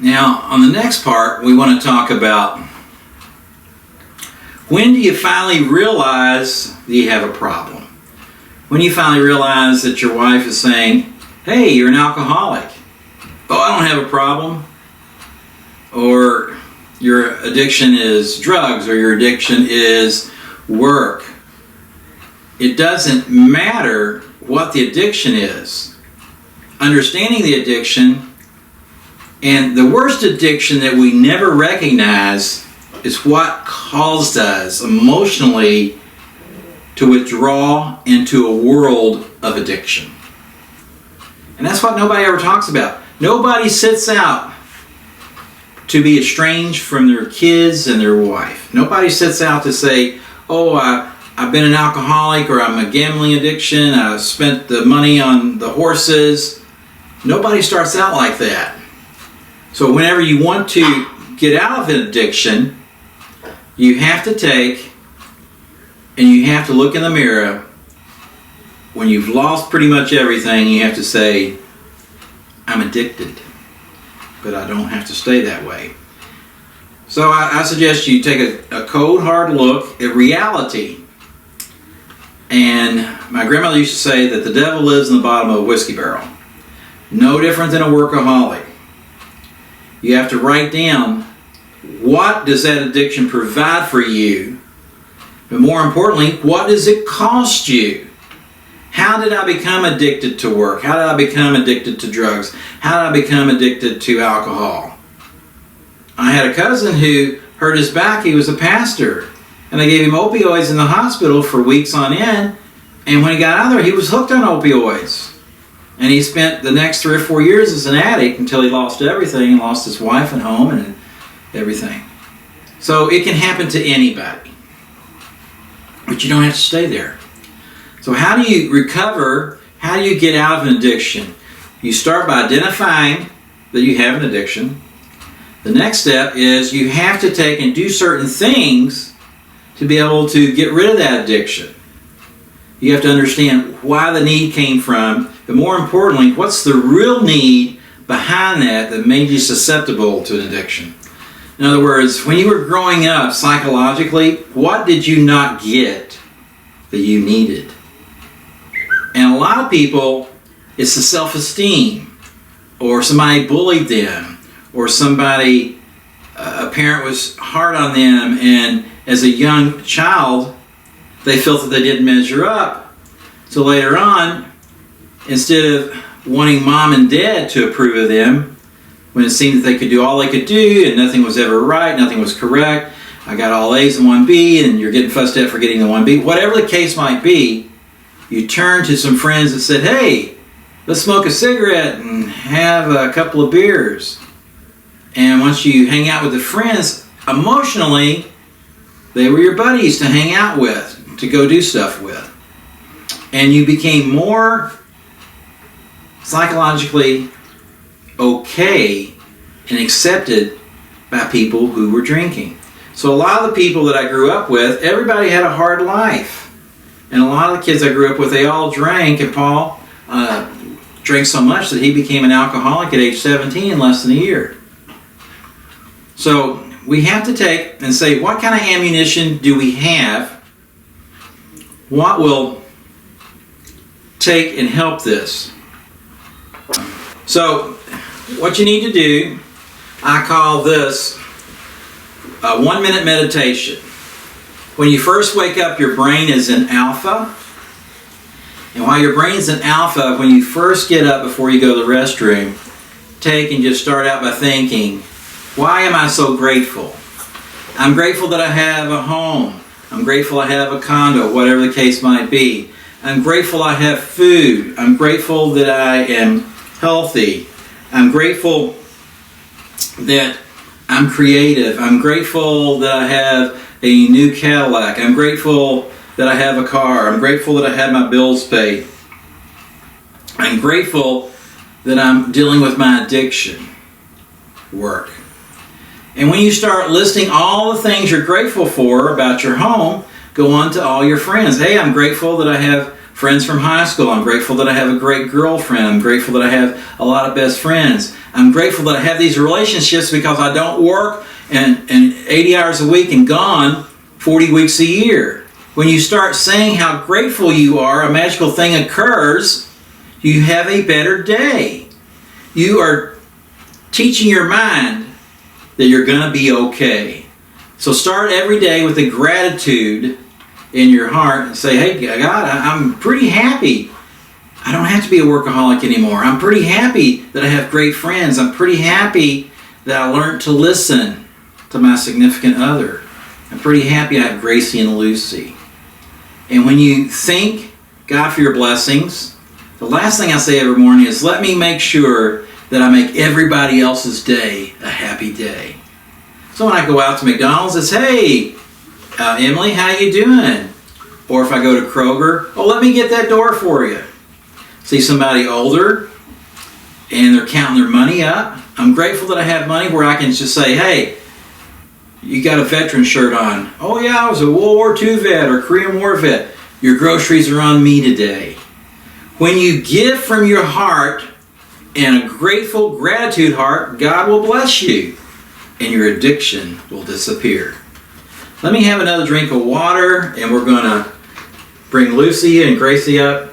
Now, on the next part, we want to talk about when do you finally realize that you have a problem? When you finally realize that your wife is saying, hey, you're an alcoholic. Oh, I don't have a problem. Or your addiction is drugs, or your addiction is work. It doesn't matter what the addiction is. Understanding the addiction, and the worst addiction that we never recognize is what caused us emotionally to withdraw into a world of addiction. And that's what nobody ever talks about. Nobody sets out to be estranged from their kids and their wife. Nobody sets out to say, oh, I've been an alcoholic, or I'm a gambling addiction, I spent the money on the horses. Nobody starts out like that. So whenever you want to get out of an addiction, you have to take and you have to look in the mirror. When you've lost pretty much everything, you have to say, I'm addicted, but I don't have to stay that way. So I suggest you take a cold, hard look at reality. And my grandmother used to say that the devil lives in the bottom of a whiskey barrel. No different than a workaholic. You have to write down, what does that addiction provide for you? But more importantly, what does it cost you? How did I become addicted to work? How did I become addicted to drugs? How did I become addicted to alcohol? I had a cousin who hurt his back. He was a pastor. And they gave him opioids in the hospital for weeks on end. And when he got out of there, he was hooked on opioids. And he spent the next 3 or 4 years as an addict until he lost everything, lost his wife and home and everything. So it can happen to anybody. But you don't have to stay there. So how do you recover? How do you get out of an addiction? You start by identifying that you have an addiction. The next step is you have to take and do certain things to be able to get rid of that addiction. You have to understand why the need came from, but more importantly, what's the real need behind that made you susceptible to an addiction. In other words, when you were growing up psychologically, what did you not get that you needed? And a lot of people, it's the self-esteem, or somebody bullied them, or somebody, a parent was hard on them, and as a young child, they felt that they didn't measure up. So later on, instead of wanting mom and dad to approve of them, when it seemed that they could do all they could do and nothing was ever right, nothing was correct, I got all A's and 1B and you're getting fussed at for getting the 1B, whatever the case might be, you turn to some friends that said, hey, let's smoke a cigarette and have a couple of beers. And once you hang out with the friends, emotionally, they were your buddies to hang out with, to go do stuff with. And you became more psychologically okay and accepted by people who were drinking. So a lot of the people that I grew up with, everybody had a hard life. And a lot of the kids I grew up with, they all drank. And Paul drank so much that he became an alcoholic at age 17 in less than a year. So we have to take and say, what kind of ammunition do we have? What will take and help this? So what you need to do, I call this a 1-minute meditation. When you first wake up, your brain is in alpha. And while your brain's in alpha, when you first get up before you go to the restroom, take and just start out by thinking, why am I so grateful? I'm grateful that I have a home. I'm grateful I have a condo, whatever the case might be. I'm grateful I have food. I'm grateful that I am healthy. I'm grateful that I'm creative. I'm grateful that I have a new Cadillac. I'm grateful that I have a car. I'm grateful that I have my bills paid. I'm grateful that I'm dealing with my addiction work. And when you start listing all the things you're grateful for about your home, go on to all your friends. Hey, I'm grateful that I have friends from high school. I'm grateful that I have a great girlfriend. I'm grateful that I have a lot of best friends. I'm grateful that I have these relationships because I don't work and 80 hours a week and gone 40 weeks a year. When you start saying how grateful you are, a magical thing occurs. You have a better day. You are teaching your mind that you're going to be okay. So start every day with a gratitude in your heart and say, hey, God, I'm pretty happy. I don't have to be a workaholic anymore. I'm pretty happy that I have great friends. I'm pretty happy that I learned to listen to my significant other. I'm pretty happy I have Gracie and Lucy. And when you thank God for your blessings, the last thing I say every morning is, let me make sure that I make everybody else's day a happy day. So when I go out to McDonald's, it's, hey, Emily, how you doing? Or if I go to Kroger, oh, let me get that door for you. See somebody older and they're counting their money up. I'm grateful that I have money where I can just say, hey, you got a veteran shirt on. Oh yeah, I was a World War II vet or Korean War vet. Your groceries are on me today. When you give from your heart and a grateful gratitude heart, God will bless you and your addiction will disappear. Let me have another drink of water and we're going to bring Lucy and Gracie up.